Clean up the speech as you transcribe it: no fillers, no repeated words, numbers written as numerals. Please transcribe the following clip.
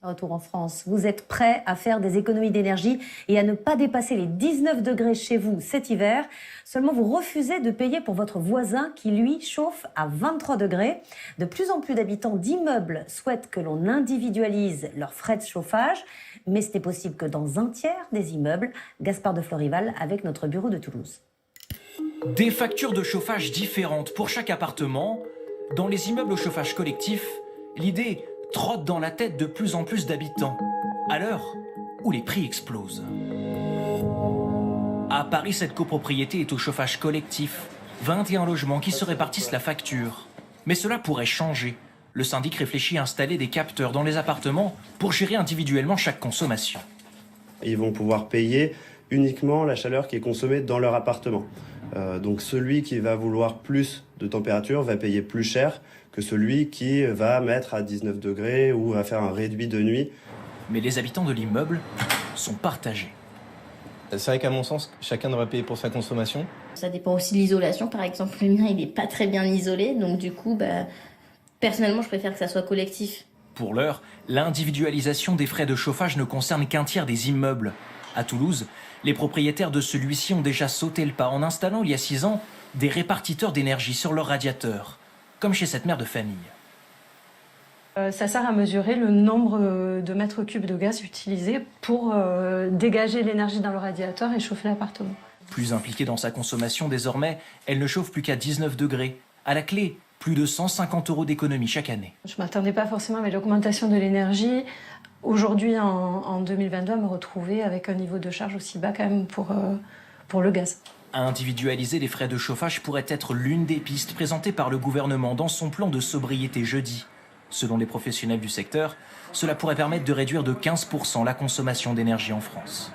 Retour en France, vous êtes prêts à faire des économies d'énergie et à ne pas dépasser les 19 degrés chez vous cet hiver. Seulement, vous refusez de payer pour votre voisin qui, lui, chauffe à 23 degrés. De plus en plus d'habitants d'immeubles souhaitent que l'on individualise leurs frais de chauffage. Mais ce n'est possible que dans un tiers des immeubles. Gaspard de Florival avec notre bureau de Toulouse. Des factures de chauffage différentes pour chaque appartement. Dans les immeubles au chauffage collectif, l'idée trotte dans la tête de plus en plus d'habitants, à l'heure où les prix explosent. À Paris, cette copropriété est au chauffage collectif. 21 logements qui se répartissent la facture. Mais cela pourrait changer. Le syndic réfléchit à installer des capteurs dans les appartements pour gérer individuellement chaque consommation. Ils vont pouvoir payer uniquement la chaleur qui est consommée dans leur appartement. Donc celui qui va vouloir plus de température va payer plus cher que celui qui va mettre à 19 degrés ou va faire un réduit de nuit. Mais les habitants de l'immeuble sont partagés. C'est vrai qu'à mon sens, chacun devrait payer pour sa consommation. Ça dépend aussi de l'isolation. Par exemple, le mien, il n'est pas très bien isolé. Donc du coup, personnellement, je préfère que ça soit collectif. Pour l'heure, l'individualisation des frais de chauffage ne concerne qu'un tiers des immeubles. À Toulouse, les propriétaires de celui-ci ont déjà sauté le pas en installant il y a 6 ans des répartiteurs d'énergie sur leurs radiateurs, comme chez cette mère de famille. Ça sert à mesurer le nombre de mètres cubes de gaz utilisés pour dégager l'énergie dans le radiateur et chauffer l'appartement. Plus impliquée dans sa consommation désormais, elle ne chauffe plus qu'à 19 degrés. À la clé, plus de 150 € d'économie chaque année. Je ne m'attendais pas forcément à l'augmentation de l'énergie. Aujourd'hui, en 2022, à me retrouver avec un niveau de charge aussi bas quand même pour le gaz. Individualiser les frais de chauffage pourrait être l'une des pistes présentées par le gouvernement dans son plan de sobriété jeudi. Selon les professionnels du secteur, cela pourrait permettre de réduire de 15% la consommation d'énergie en France.